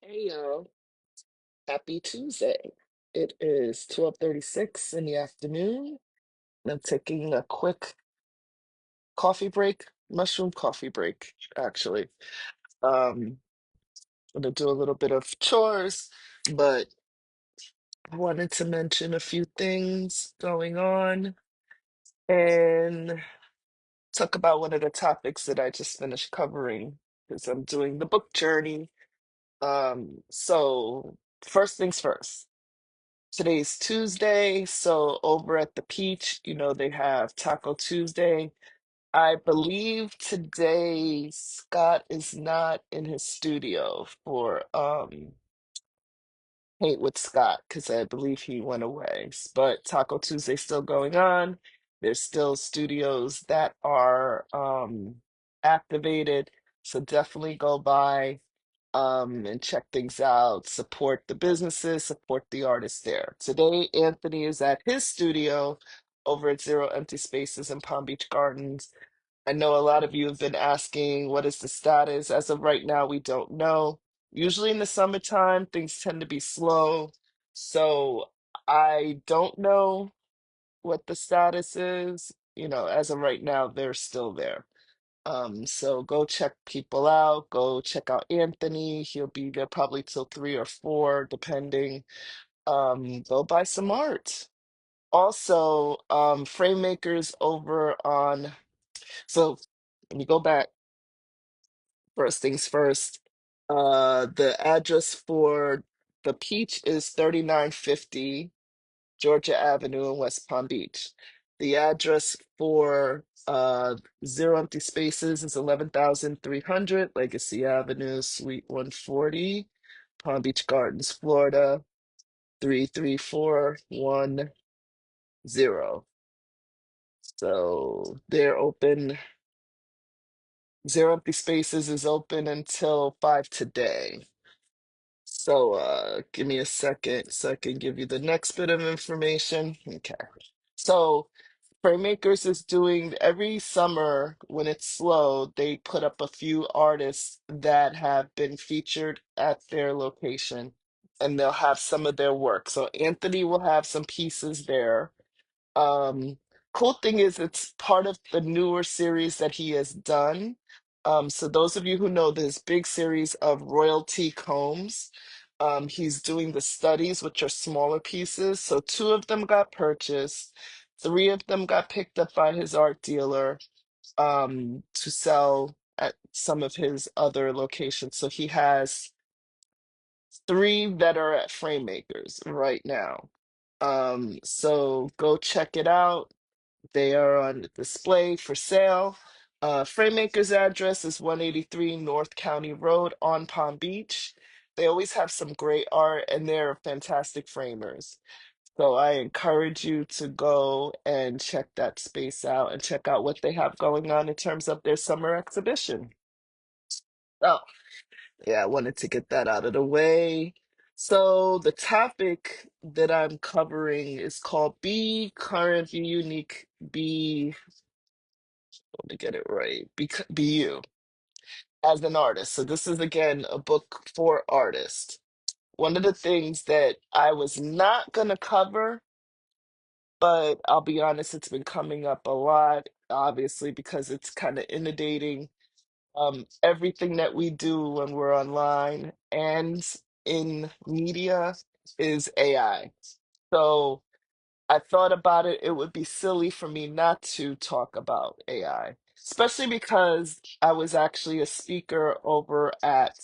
Hey y'all, happy Tuesday. It is 12:36 in the afternoon. And I'm taking a quick coffee break, mushroom coffee break, actually. Um, I'm gonna do a little bit of chores, but I wanted to mention a few things going on and talk about one of the topics that I just finished covering because I'm doing the book journey. So first things first. Today's Tuesday, so over at the Peach, they have Taco Tuesday. I believe today Scott is not in his studio for Paint with Scott because I believe he went away. But Taco Tuesday's still going on. There's still studios that are activated, so definitely go by and check things out, support the businesses, support the artists there. Today, Anthony is at his studio over at Zero Empty Spaces in Palm Beach Gardens. I know a lot of you have been asking what is the status. As of right now, we don't know. Usually in the summertime, things tend to be slow. So I don't know what the status is. As of right now, they're still there. So go check people out. Go check out Anthony. He'll be there probably till 3 or 4, depending. Go buy some art. Also, frame makers over on. So let me go back. First things first. The address for the Peach is 3950 Georgia Avenue in West Palm Beach. The address for Zero Empty Spaces is 11,300 Legacy Avenue, Suite 140, Palm Beach Gardens, Florida, 33410. So they're open. Zero Empty Spaces is open until 5 today. So give me a second so I can give you the next bit of information. Okay. So Praymakers is doing every summer when it's slow, they put up a few artists that have been featured at their location and they'll have some of their work. So Anthony will have some pieces there. Um, cool thing is it's part of the newer series that he has done. So those of you who know this big series of royalty combs, he's doing the studies, which are smaller pieces. So two of them got purchased, three of them got picked up by his art dealer to sell at some of his other locations. So he has three that are at frame makers right now. So go check it out. They are on display for sale. Framemaker's address is 183 North County Road on Palm Beach. They always have some great art and they're fantastic framers. So I encourage you to go and check that space out and check out what they have going on in terms of their summer exhibition. Oh, yeah, I wanted to get that out of the way. So the topic that I'm covering is called Be Current, Be Unique, Be Let me get it right. Be you as an artist. So this is again a book for artists. One of the things that I was not gonna cover, but I'll be honest, it's been coming up a lot, obviously, because it's kind of inundating everything that we do when we're online and in media is AI. So I thought about it, it would be silly for me not to talk about AI, especially because I was actually a speaker over at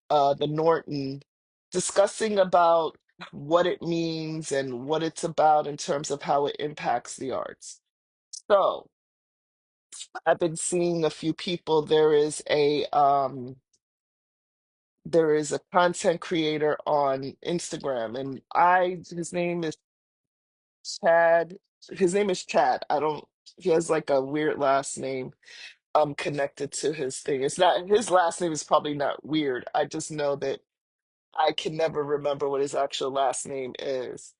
the Norton discussing about what it means and what it's about in terms of how it impacts the arts. So I've been seeing a few people. There is a content creator on Instagram, and his name is Chad. His name is Chad. I don't. He has like a weird last name. Connected to his thing. It's not his last name is probably not weird. I just know that I can never remember what his actual last name is.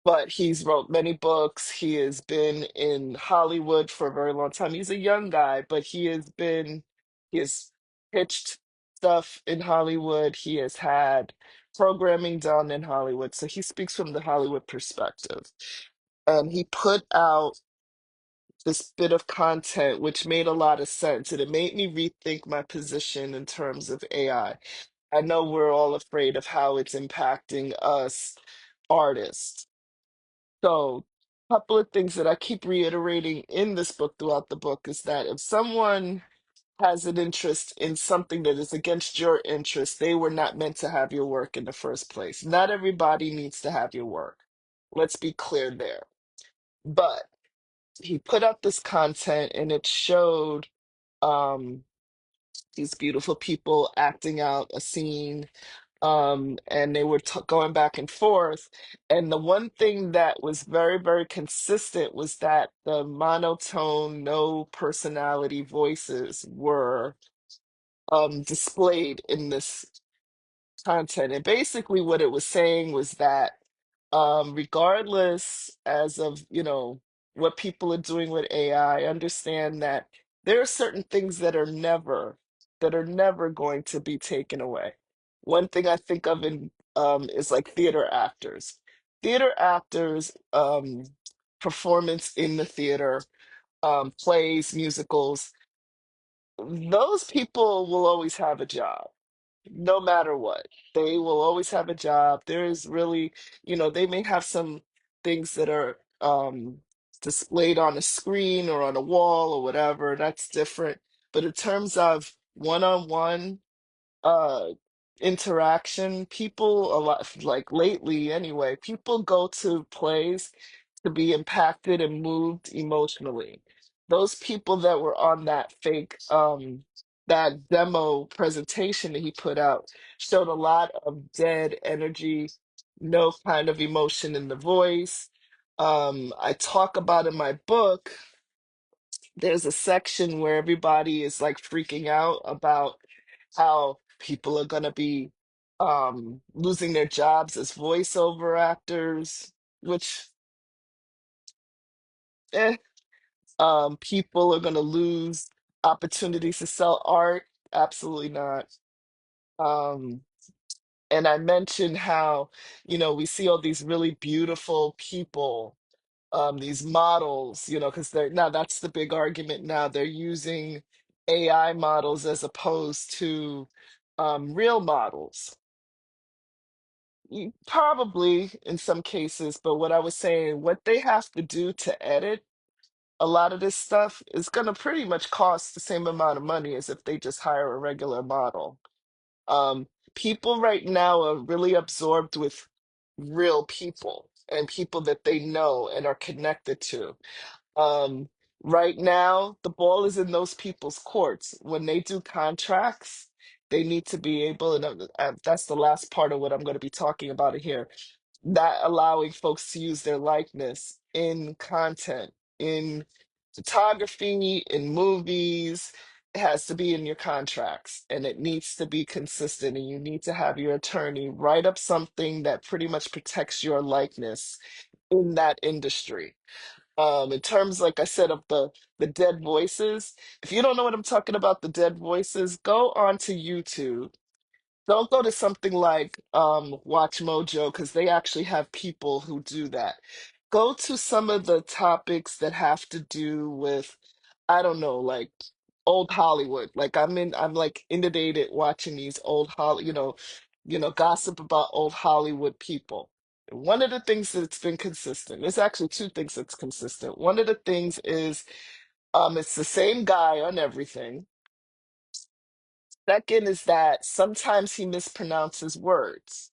But he's wrote many books. He has been in Hollywood for a very long time. He's a young guy, but he has pitched. stuff in Hollywood. He has had programming done in Hollywood. So he speaks from the Hollywood perspective. And he put out this bit of content which made a lot of sense. And it made me rethink my position in terms of AI. I know we're all afraid of how it's impacting us artists. So, a couple of things that I keep reiterating in this book throughout the book is that if someone has an interest in something that is against your interest, they were not meant to have your work in the first place. Not everybody needs to have your work. Let's be clear there. But he put out this content and it showed um, these beautiful people acting out a scene, and they were going back and forth. And the one thing that was very, very consistent was that the monotone, no personality voices were displayed in this content. And basically, what it was saying was that regardless as of, what people are doing with AI, understand that there are certain things that are never going to be taken away. One thing I think of in is like theater actors. Theater actors, performance in the theater, plays, musicals, those people will always have a job no matter what. They will always have a job. There is really, they may have some things that are displayed on a screen or on a wall or whatever. That's different. But in terms of one-on-one uh interaction, people a lot, like lately anyway, people go to plays to be impacted and moved emotionally. Those people that were on that fake that demo presentation that he put out showed a lot of dead energy, no kind of emotion in the voice. I talk about in my book, there's a section where everybody is like freaking out about how people are going to be losing their jobs as voiceover actors, which eh, people are going to lose opportunities to sell art. Absolutely not. Um, and I mentioned how, we see all these really beautiful people, these models, because they're now that's the big argument now. They're using AI models as opposed to real models. Probably in some cases, but what I was saying, what they have to do to edit a lot of this stuff is going to pretty much cost the same amount of money as if they just hire a regular model. Um, People right now are really absorbed with real people and people that they know and are connected to. Um, right now, the ball is in those people's courts. When they do contracts, they need to be able, and that's the last part of what I'm going to be talking about here, not allowing folks to use their likeness in content, in photography, in movies. It has to be in your contracts and it needs to be consistent. And you need to have your attorney write up something that pretty much protects your likeness in that industry. In terms, like I said, of the dead voices, if you don't know what I'm talking about, the dead voices, go onto YouTube. Don't go to something like Watch Mojo because they actually have people who do that. Go to some of the topics that have to do with, I don't know, like old Hollywood. Like I'm like inundated watching these old gossip about old Hollywood people. One of the things that's been consistent, there's actually two things that's consistent. One of the things is it's the same guy on everything. Second is that sometimes he mispronounces words.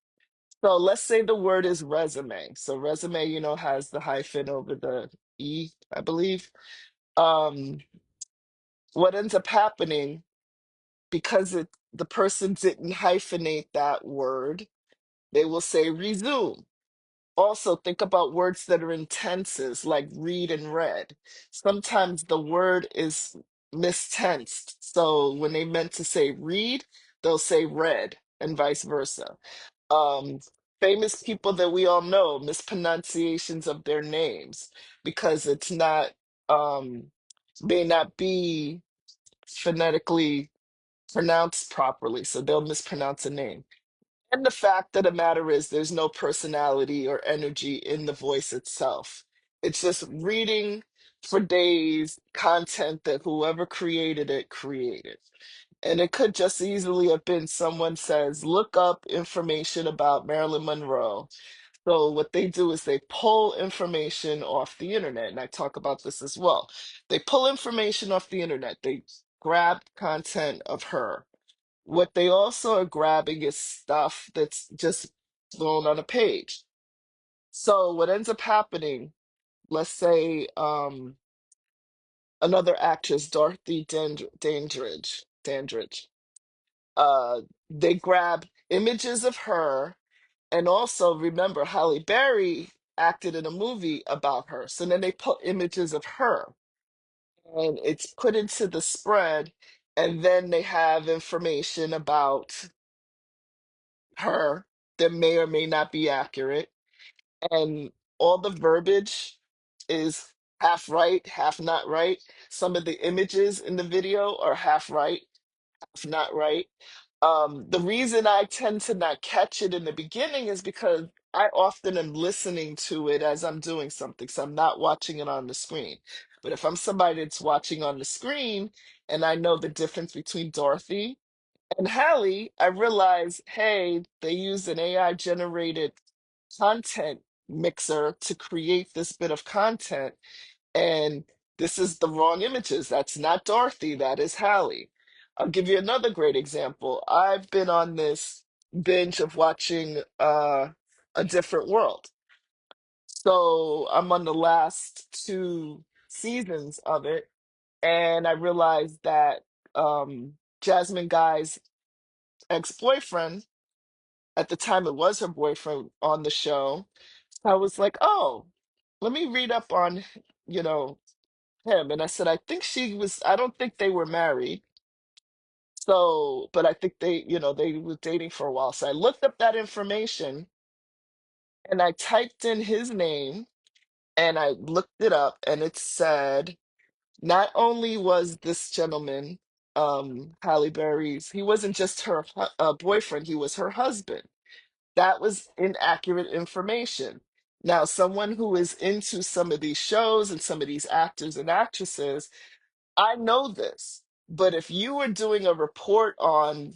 So let's say the word is resume. So resume, has the hyphen over the E, I believe. Um, what ends up happening because the person didn't hyphenate that word, they will say resume. Also, think about words that are in tenses like read and read. Sometimes the word is mistensed. So when they meant to say read, they'll say read and vice versa. um, Famous people that we all know, mispronunciations of their names because it's not, may not be phonetically. pronounce properly, so they'll mispronounce a name. And the fact of the matter is, there's no personality or energy in the voice itself. It's just reading for days content that whoever created it created. And it could just easily have been someone says, look up information about Marilyn Monroe. So what they do is they pull information off the internet, and I talk about this as well. They pull information off the internet. They grab content of her. What they also are grabbing is stuff that's just thrown on a page. So what ends up happening, let's say another actress, Dorothy Dandridge, they grab images of her, and also remember Halle Berry acted in a movie about her. So then they put images of her, and it's put into the spread, and then they have information about her that may or may not be accurate, and all the verbiage is half right, half not right. Some of the images in the video are half right, half not right. The reason I tend to not catch it in the beginning is because I often am listening to it as I'm doing something, so I'm not watching it on the screen. But if I'm somebody that's watching on the screen and I know the difference between Dorothy and Hallie, I realize, hey, they used an AI generated content mixer to create this bit of content, and this is the wrong images. That's not Dorothy, that is Hallie. I'll give you another great example. I've been on this binge of watching A Different World. So I'm on the last two seasons of it, and I realized that Jasmine Guy's ex-boyfriend, at the time it was her boyfriend on the show, I was like, oh, let me read up on, you know, him. And I said, I think I don't think they were married. So, but I think they were dating for a while. So I looked up that information and I typed in his name and I looked it up, and it said not only was this gentleman, Halle Berry's, he wasn't just her boyfriend, he was her husband. That was inaccurate information. Now, someone who is into some of these shows and some of these actors and actresses, I know this. But if you were doing a report on,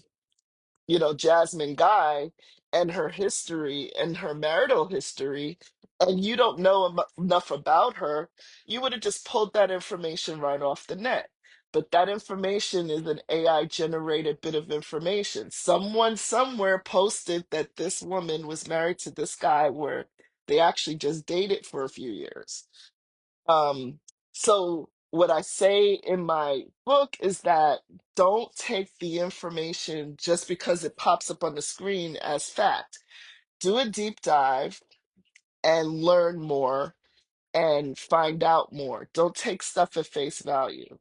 Jasmine Guy and her history and her marital history, and you don't know enough about her, you would have just pulled that information right off the net. But that information is an AI generated bit of information. Someone somewhere posted that this woman was married to this guy where they actually just dated for a few years. Um, so what I say in my book is that don't take the information just because it pops up on the screen as fact. Do a deep dive and learn more and find out more. Don't take stuff at face value.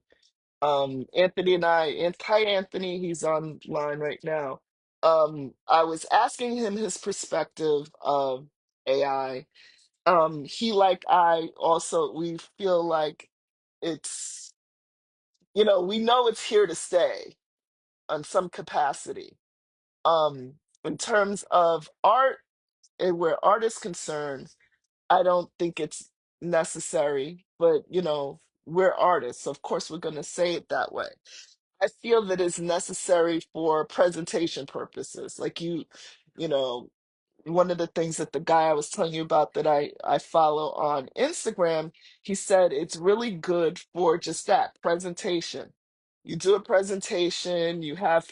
Anthony and hi Anthony, he's online right now. I was asking him his perspective of AI. He, like I also, we feel like it's, we know it's here to stay on some capacity. In terms of art and where art is concerned, I don't think it's necessary, but we're artists, so of course we're going to say it that way. I feel that it's necessary for presentation purposes. Like you know, one of the things that the guy I was telling you about that I follow on Instagram, he said it's really good for just that presentation. You do a presentation, you have,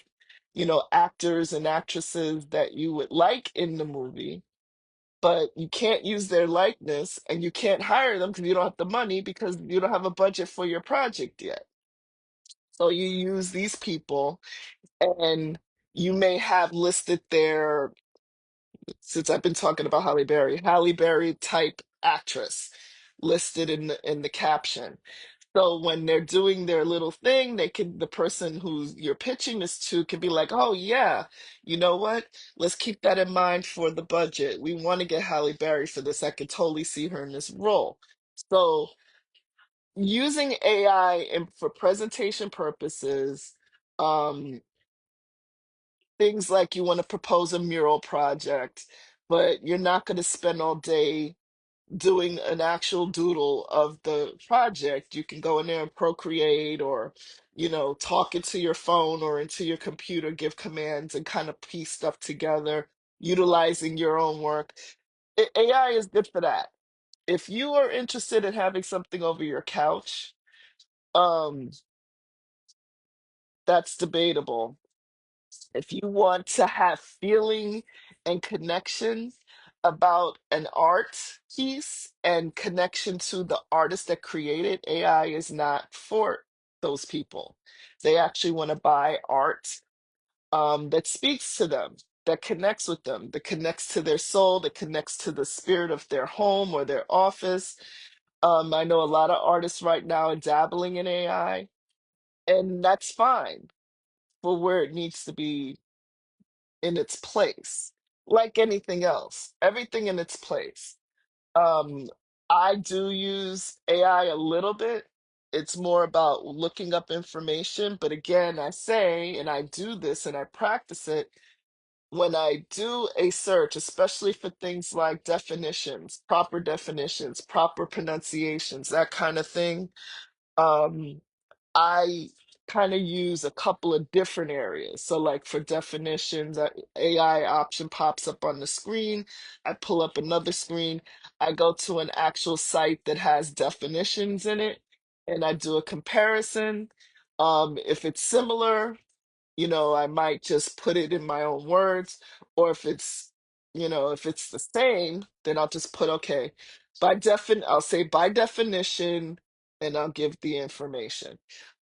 actors and actresses that you would like in the movie, but you can't use their likeness and you can't hire them because you don't have the money because you don't have a budget for your project yet. So you use these people, and you may have listed their, since I've been talking about Halle Berry type actress listed in the caption. So when they're doing their little thing, the person who you're pitching this to can be like, oh yeah, you know what? Let's keep that in mind for the budget. We want to get Halle Berry for this. I could totally see her in this role. So using AI for presentation purposes, um, things like you want to propose a mural project, but you're not going to spend all day doing an actual doodle of the project. You can go in there and procreate or, talk into your phone or into your computer, give commands and kind of piece stuff together, utilizing your own work. AI is good for that. If you are interested in having something over your couch, um, that's debatable. If you want to have feeling and connection about an art piece and connection to the artist that created, AI is not for those people. They actually want to buy art that speaks to them, that connects with them, that connects to their soul, that connects to the spirit of their home or their office. I know a lot of artists right now are dabbling in AI, and that's fine for where it needs to be in its place, like anything else, everything in its place. Um, I do use AI a little bit. It's more about looking up information. But again, I say, and I do this and I practice it when I do a search, especially for things like definitions, proper pronunciations, that kind of thing. Um, I kind of use a couple of different areas. So, like for definitions, AI option pops up on the screen. I pull up another screen. I go to an actual site that has definitions in it, and I do a comparison. If it's similar, I might just put it in my own words, or if it's the same, then I'll just put okay. I'll say by definition, and I'll give the information.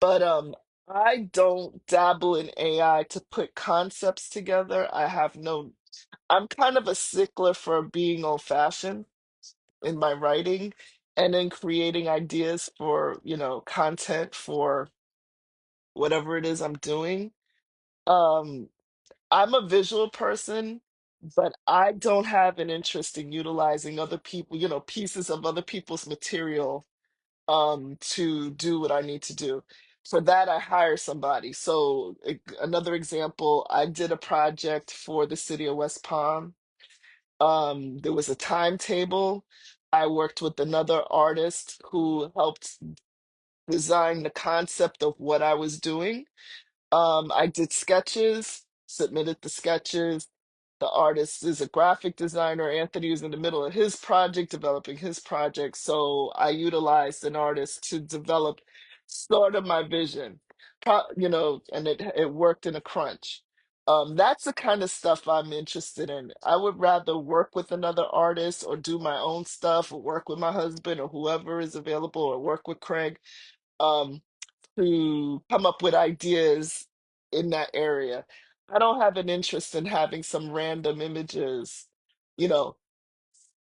But I don't dabble in AI to put concepts together. I'm kind of a stickler for being old-fashioned in my writing and in creating ideas for, content for whatever it is I'm doing. Um, I'm a visual person, but I don't have an interest in utilizing other people, pieces of other people's material to do what I need to do. For that, I hire somebody. So another example, I did a project for the city of West Palm. There was a timetable. I worked with another artist who helped design the concept of what I was doing. I did sketches, submitted the sketches. The artist is a graphic designer. Anthony was in the middle of his project, developing his project. So I utilized an artist to develop sort of my vision, and it worked in a crunch. That's the kind of stuff I'm interested in. I would rather work with another artist or do my own stuff or work with my husband or whoever is available or work with Craig. Um, to come up with ideas in that area. I don't have an interest in having some random images, you know,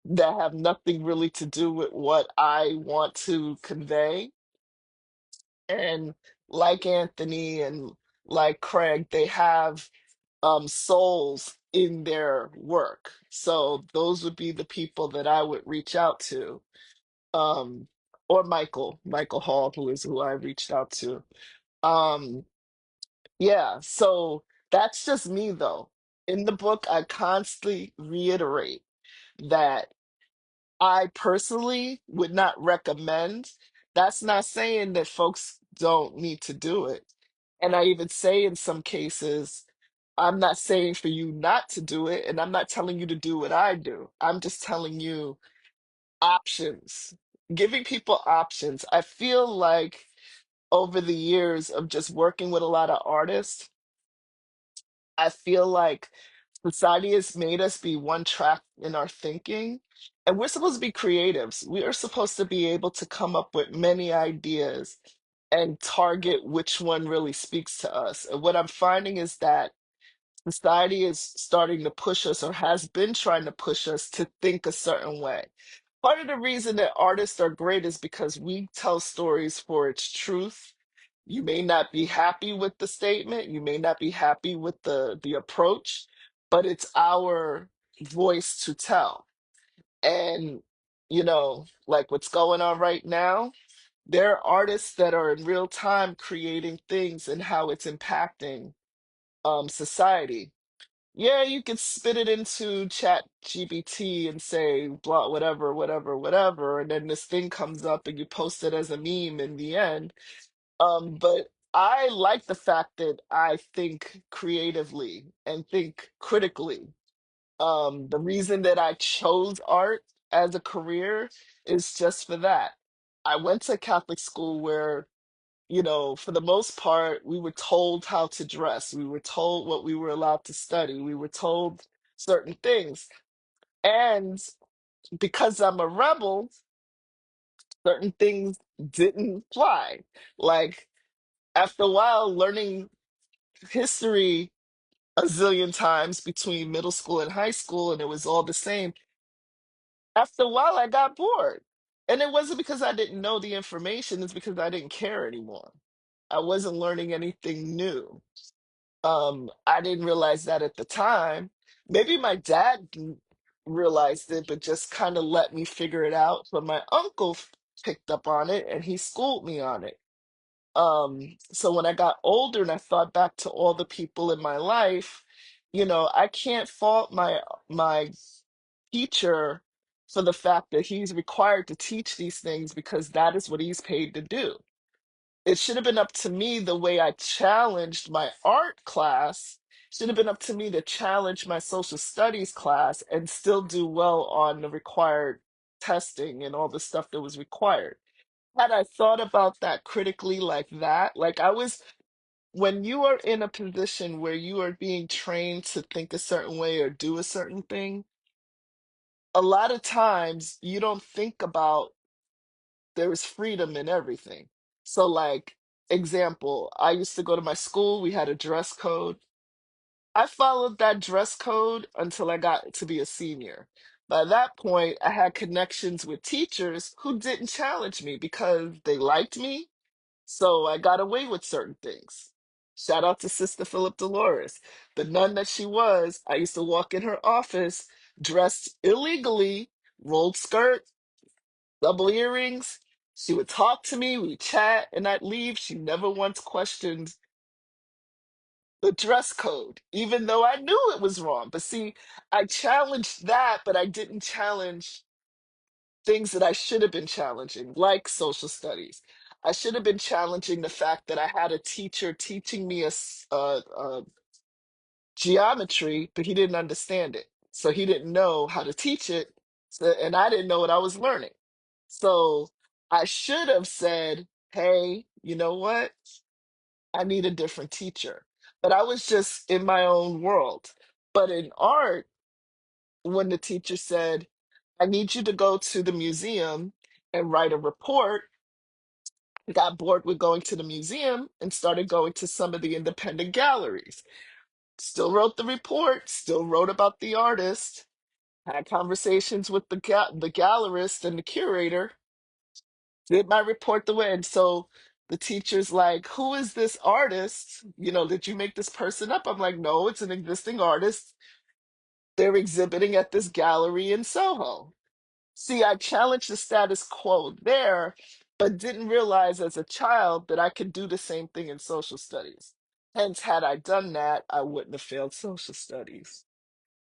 that have nothing really to do with what I want to convey. And like Anthony and like Craig, they have souls in their work. So those would be the people that I would reach out to. Um, or Michael Hall, who I reached out to. Um, Yeah, so that's just me though. In the book, I constantly reiterate that I personally would not recommend. That's not saying that folks don't need to do it. And I even say in some cases, I'm not saying for you not to do it, and I'm not telling you to do what I do. I'm just telling you options, giving people options. I feel like over the years of just working with a lot of artists, I feel like society has made us be one track in our thinking, and we're supposed to be creatives. We are supposed to be able to come up with many ideas and target which one really speaks to us. And what I'm finding is that society is starting to push us or has been trying to push us to think a certain way. Part of the reason that artists are great is because we tell stories for its truth. You may not be happy with the statement, you may not be happy with the approach, but it's our voice to tell. And like what's going on right now, there are artists that are in real time creating things and how it's impacting society. Yeah, you could spit it into Chat GPT and say blah whatever, whatever, whatever, and then this thing comes up and you post it as a meme in the end. But I like the fact that I think creatively and think critically. The reason that I chose art as a career is just for that. I went to Catholic school where, for the most part, we were told how to dress. We were told what we were allowed to study. We were told certain things. And because I'm a rebel, certain things didn't fly. Like, after a while, learning history a zillion times between middle school and high school, and it was all the same. After a while, I got bored. And it wasn't because I didn't know the information, it's because I didn't care anymore. I wasn't learning anything new. I didn't realize that at the time. Maybe my dad realized it, but just kind of let me figure it out. But my uncle picked up on it and he schooled me on it. So when I got older and I thought back to all the people in my life, I can't fault my teacher for the fact that he's required to teach these things because that is what he's paid to do. It should have been up to me the way I challenged my art class. Should have been up to me to challenge my social studies class and still do well on the required testing and all the stuff that was required. Had I thought about that critically like that, like I was, when you are in a position where you are being trained to think a certain way or do a certain thing, a lot of times you don't think about there is freedom in everything. So, like, example, I used to go to my school, we had a dress code. I followed that dress code until I got to be a senior. By that point, I had connections with teachers who didn't challenge me because they liked me, so I got away with certain things. Shout out to Sister Philip Dolores. The nun that she was, I used to walk in her office dressed illegally, rolled skirt, double earrings. She would talk to me, we'd chat, and I'd leave. She never once questioned the dress code, even though I knew it was wrong. But see, I challenged that, but I didn't challenge things that I should have been challenging, like social studies. I should have been challenging the fact that I had a teacher teaching me a geometry, but he didn't understand it. So he didn't know how to teach it, and I didn't know what I was learning. So I should have said, hey, you know what? I need a different teacher. But I was just in my own world. But in art, when the teacher said, I need you to go to the museum and write a report, I got bored with going to the museum and started going to some of the independent galleries. Still wrote the report, still wrote about the artist, had conversations with the gallerist and the curator, did my report the way. And so the teacher's like, who is this artist? Did you make this person up? I'm like, no, it's an existing artist. They're exhibiting at this gallery in Soho. See, I challenged the status quo there, but didn't realize as a child that I could do the same thing in social studies. Hence, had I done that, I wouldn't have failed social studies.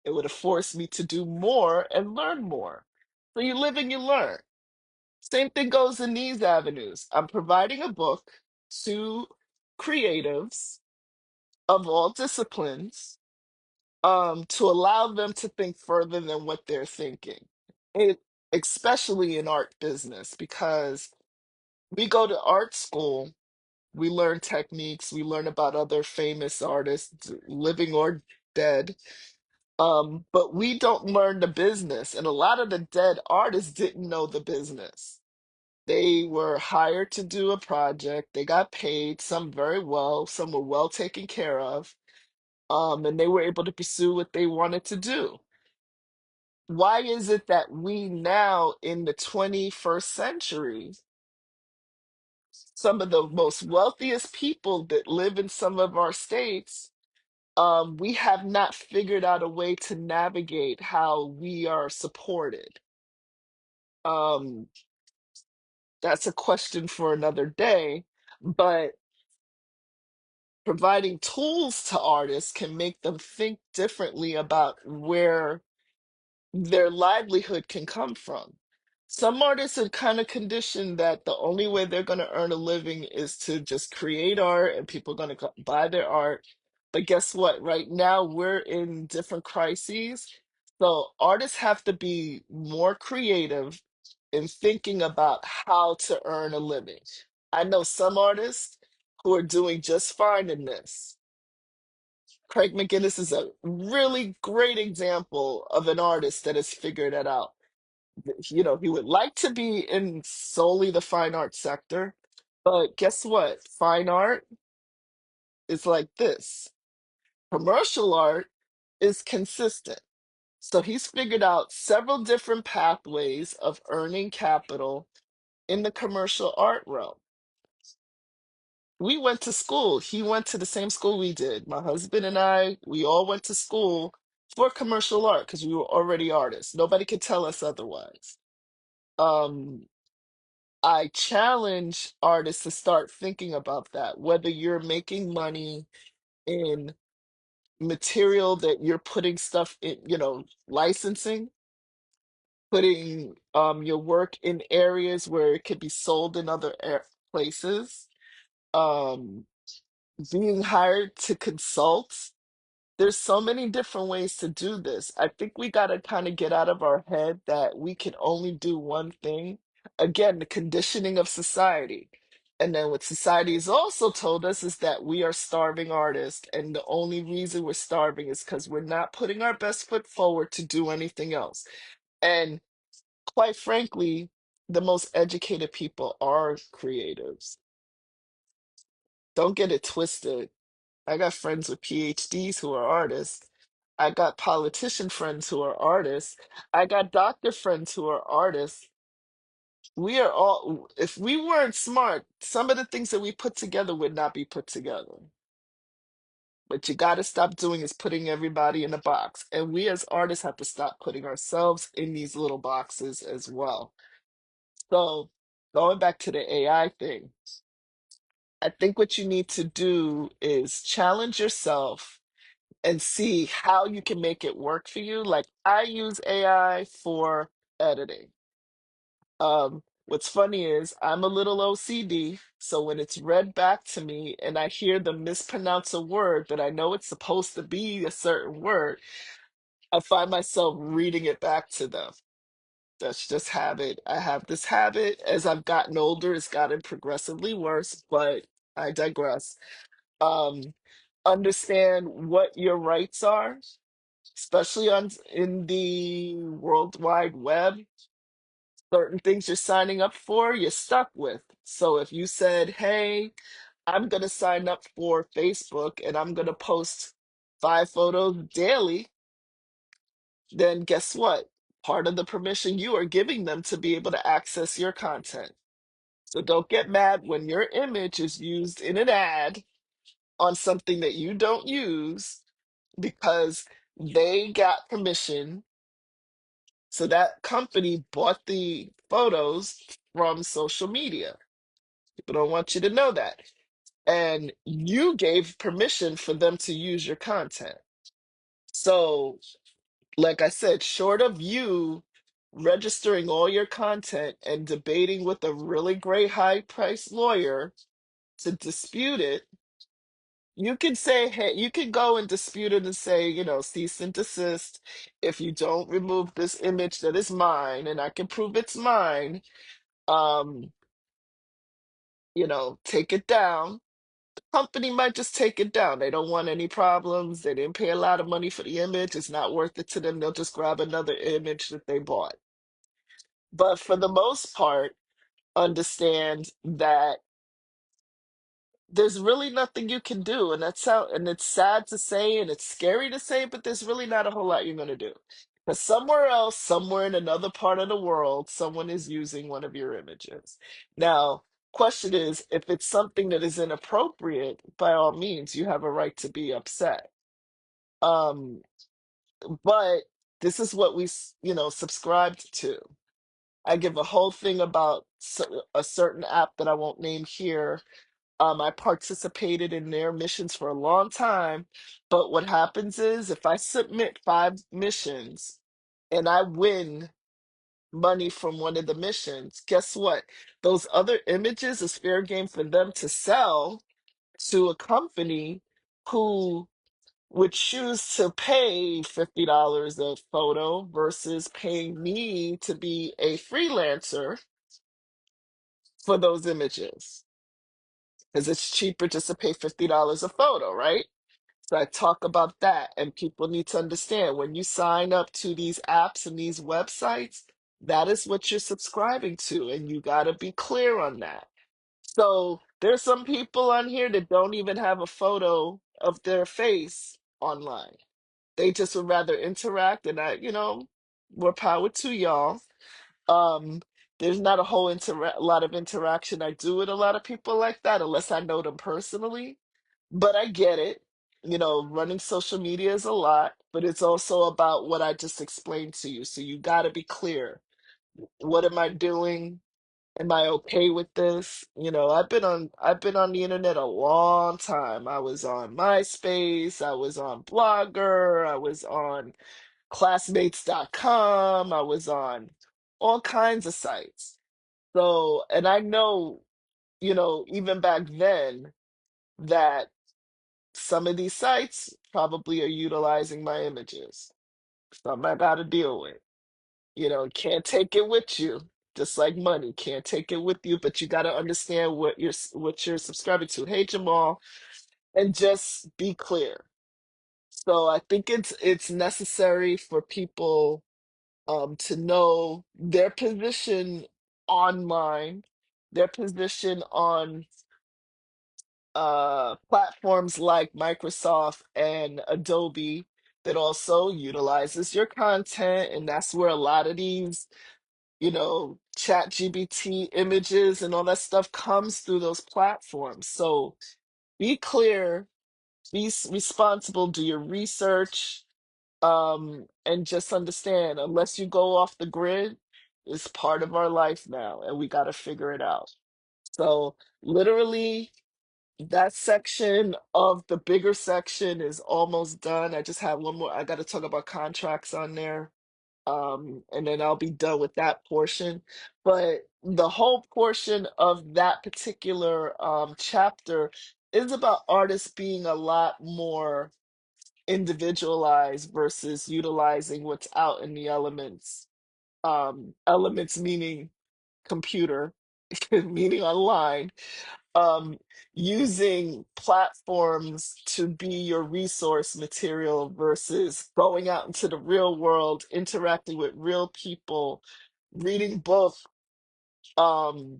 It would have forced me to do more and learn more. So you live and you learn. Same thing goes in these avenues. I'm providing a book to creatives of all disciplines, to allow them to think further than what they're thinking. It, especially in art business, because we go to art school, we learn techniques, we learn about other famous artists, living or dead. But we don't learn the business, and a lot of the dead artists didn't know the business. They were hired to do a project. They got paid, some very well, some were well taken care of, and they were able to pursue what they wanted to do. Why is it that we now, in the 21st century, some of the most wealthiest people that live in some of our states, we have not figured out a way to navigate how we are supported? Um, that's a question for another day, but providing tools to artists can make them think differently about where their livelihood can come from. Some artists are kind of conditioned that the only way they're going to earn a living is to just create art and people are going to buy their art. But guess what? Right now, we're in different crises. So artists have to be more creative in thinking about how to earn a living. I know some artists who are doing just fine in this. Craig McGinnis is a really great example of an artist that has figured it out. He would like to be in solely the fine art sector, but guess what? Fine art is like this. Commercial art is consistent. So he's figured out several different pathways of earning capital in the commercial art realm. We went to school. He went to the same school we did. My husband and I, we all went to school for commercial art because we were already artists. Nobody could tell us otherwise. Um, I challenge artists to start thinking about that, whether you're making money in material that you're putting stuff in, licensing, putting your work in areas where it could be sold in other places, um, being hired to consult. There's so many different ways to do this. I think we got to kind of get out of our head that we can only do one thing. Again, the conditioning of society. And then what society has also told us is that we are starving artists. And the only reason we're starving is because we're not putting our best foot forward to do anything else. And quite frankly, the most educated people are creatives. Don't get it twisted. I got friends with PhDs who are artists. I got politician friends who are artists. I got doctor friends who are artists. We are all, if we weren't smart, some of the things that we put together would not be put together. What you got to stop doing is putting everybody in a box. And we as artists have to stop putting ourselves in these little boxes as well. So, going back to the AI thing, I think what you need to do is challenge yourself and see how you can make it work for you. Like I use AI for editing. What's funny is I'm a little OCD, so when it's read back to me and I hear them mispronounce a word that I know it's supposed to be a certain word, I find myself reading it back to them. That's just habit. I have this habit. As I've gotten older, it's gotten progressively worse, but I digress. Um, Understand what your rights are, especially on in the World Wide Web. Certain things you're signing up for, you're stuck with. So if you said, "Hey, I'm gonna sign up for Facebook and I'm gonna post 5 photos daily," then guess what? Part of the permission you are giving them to be able to access your content. So don't get mad when your image is used in an ad on something that you don't use because they got permission. So that company bought the photos from social media. People don't want you to know that. And you gave permission for them to use your content. So, like I said, short of you registering all your content and debating with a really great high priced lawyer to dispute it, you can say, hey, you can go and dispute it and say, cease and desist. If you don't remove this image that is mine and I can prove it's mine, um, take it down. Company might just take it down. They don't want any problems. They didn't pay a lot of money for the image. It's not worth it to them. They'll just grab another image that they bought. But for the most part, understand that there's really nothing you can do. And it's sad to say and it's scary to say, but there's really not a whole lot you're gonna do. Because somewhere else, somewhere in another part of the world, someone is using one of your images. Now, question is, if it's something that is inappropriate, by all means, you have a right to be upset. Um, but this is what subscribed to. I give a whole thing about a certain app that I won't name here I participated in their missions for a long time. But what happens is if I submit 5 missions and I win money from one of the missions, guess what? Those other images is fair game for them to sell to a company who would choose to pay $50 a photo versus paying me to be a freelancer for those images. Because it's cheaper just to pay $50 a photo, right? So I talk about that, and people need to understand when you sign up to these apps and these websites, that is what you're subscribing to, and you got to be clear on that. So there's some people on here that don't even have a photo of their face online. They just would rather interact, and more power to y'all. Um, there's not a whole lot of interaction I do with a lot of people like that, unless I know them personally. But I get it. Running social media is a lot, but it's also about what I just explained to you. So you got to be clear. What am I doing? Am I okay with this? I've been on the internet a long time. I was on MySpace, I was on Blogger, I was on classmates.com, I was on all kinds of sites. So, and I know, even back then that some of these sites probably are utilizing my images. Something I got to deal with. Can't take it with you. Just like money, can't take it with you, but you got to understand what you're subscribing to. Hey, Jamal, and just be clear. So I think it's necessary for people to know their position online, their position on platforms like Microsoft and Adobe that also utilizes your content, and that's where a lot of these chat GBT images and all that stuff comes through those platforms. So be clear, responsible, do your research, and just understand, unless you go off the grid, it's part of our life now, and we got to figure it out. So literally, that section of the bigger section is almost done. I just have one more. I got to talk about contracts on there, and then I'll be done with that portion. But the whole portion of that particular chapter is about artists being a lot more individualized versus utilizing what's out in the elements. Elements meaning computer, meaning online, um, using platforms to be your resource material versus going out into the real world, interacting with real people, reading books, um,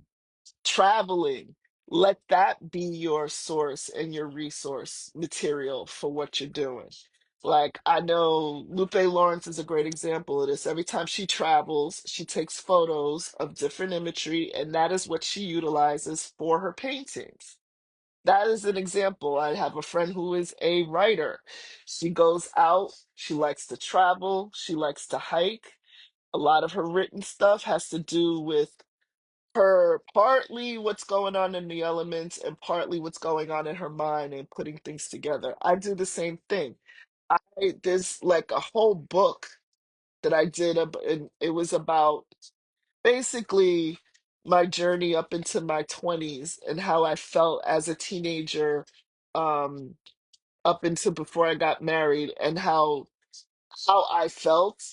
traveling. Let that be your source and your resource material for what you're doing. Like, I know Lupe Lawrence is a great example of this. Every time she travels, she takes photos of different imagery, and that is what she utilizes for her paintings. That is an example. I have a friend who is a writer. She goes out, she likes to travel, she likes to hike. A lot of her written stuff has to do with her, partly what's going on in the elements and partly what's going on in her mind and putting things together. I do the same thing. There's like a whole book that I did, and it was about basically my journey up into my 20s and how I felt as a teenager, um, up into before I got married, and how I felt,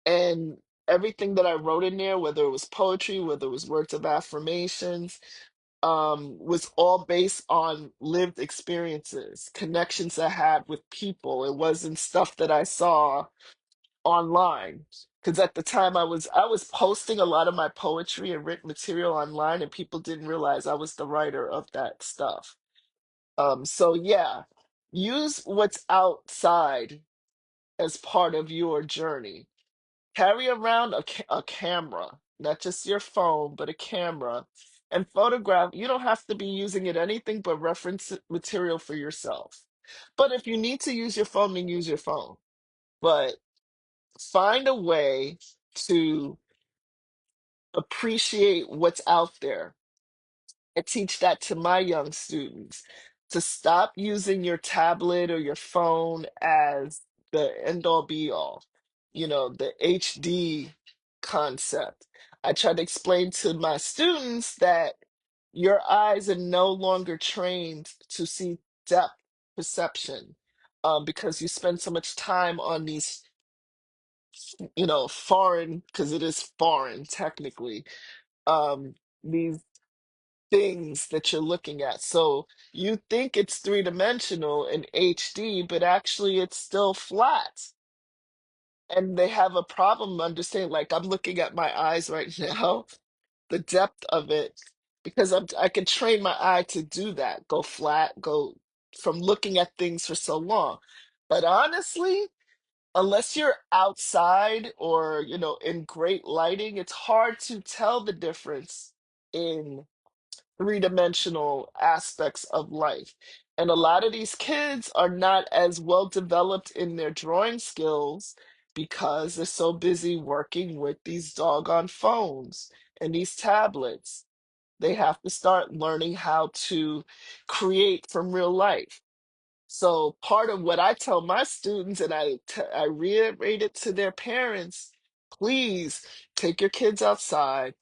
and everything that I wrote in there, whether it was poetry, whether it was words of affirmations, was all based on lived experiences, connections I had with people. It wasn't stuff that I saw online. Because at the time I was posting a lot of my poetry and written material online, and people didn't realize I was the writer of that stuff. So yeah, use what's outside as part of your journey. Carry around a camera, not just your phone, but a camera, and photograph. You don't have to be using it anything but reference material for yourself. But if you need to use your phone, then use your phone. But find a way to appreciate what's out there. I teach that to my young students, to stop using your tablet or your phone as the end all be all, the HD concept. I try to explain to my students that your eyes are no longer trained to see depth perception, because you spend so much time on these, foreign, because it is foreign technically, these things that you're looking at. So you think it's three-dimensional in HD, but actually it's still flat. And they have a problem understanding. Like, I'm looking at my eyes right now, the depth of it, because I can train my eye to do that, go flat, go from looking at things for so long. But honestly, unless you're outside or, in great lighting, it's hard to tell the difference in three-dimensional aspects of life. And a lot of these kids are not as well developed in their drawing skills because they're so busy working with these doggone phones and these tablets. They have to start learning how to create from real life. So part of what I tell my students, and I reiterate it to their parents, please take your kids outside,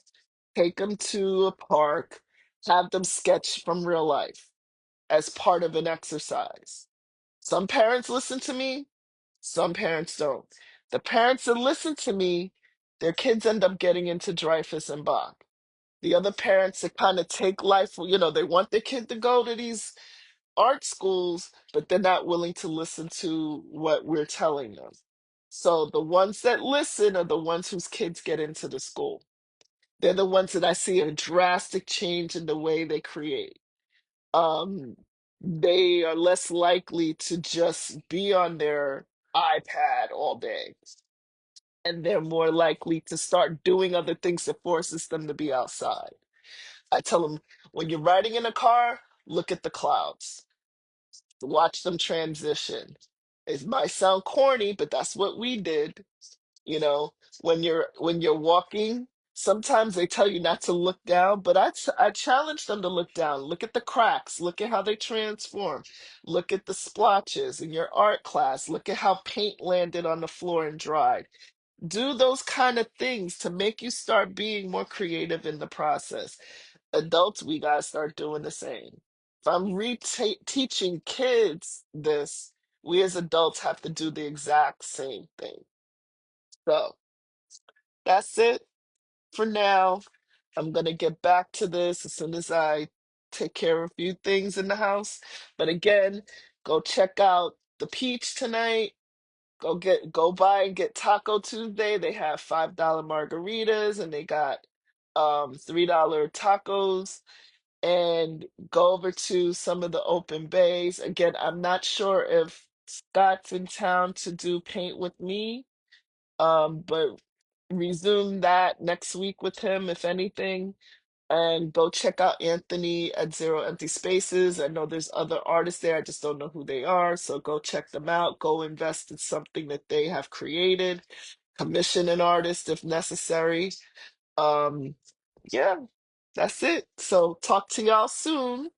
take them to a park, have them sketch from real life as part of an exercise. Some parents listen to me, some parents don't. The parents that listen to me, their kids end up getting into Dreyfus and Bach. The other parents that kind of take life, they want their kid to go to these art schools, but they're not willing to listen to what we're telling them. So the ones that listen are the ones whose kids get into the school. They're the ones that I see a drastic change in the way they create. Um, they are less likely to just be on their iPad all day, and they're more likely to start doing other things that forces them to be outside. I tell them, when you're riding in a car, look at the clouds, watch them transition. It might sound corny, but that's what we did. You know, when you're walking, sometimes they tell you not to look down, but I challenge them to look down. Look at the cracks, look at how they transform, look at the splotches in your art class, look at how paint landed on the floor and dried. Do those kind of things to make you start being more creative in the process. Adults, we gotta start doing the same. If I'm teaching kids this, we as adults have to do the exact same thing. So that's it for now. I'm gonna get back to this as soon as I take care of a few things in the house. But again, go check out the Peach tonight. Go by and get Taco Tuesday. They have $5 margaritas and they got $3 tacos. And go over to some of the open bays. Again, I'm not sure if Scott's in town to do paint with me, but resume that next week with him, if anything. And go check out Anthony at Zero Empty Spaces. I know there's other artists there. I just don't know who they are. So go check them out. Go invest in something that they have created. Commission an artist if necessary. Um, yeah, that's it. So talk to y'all soon.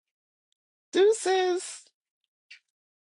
Deuces.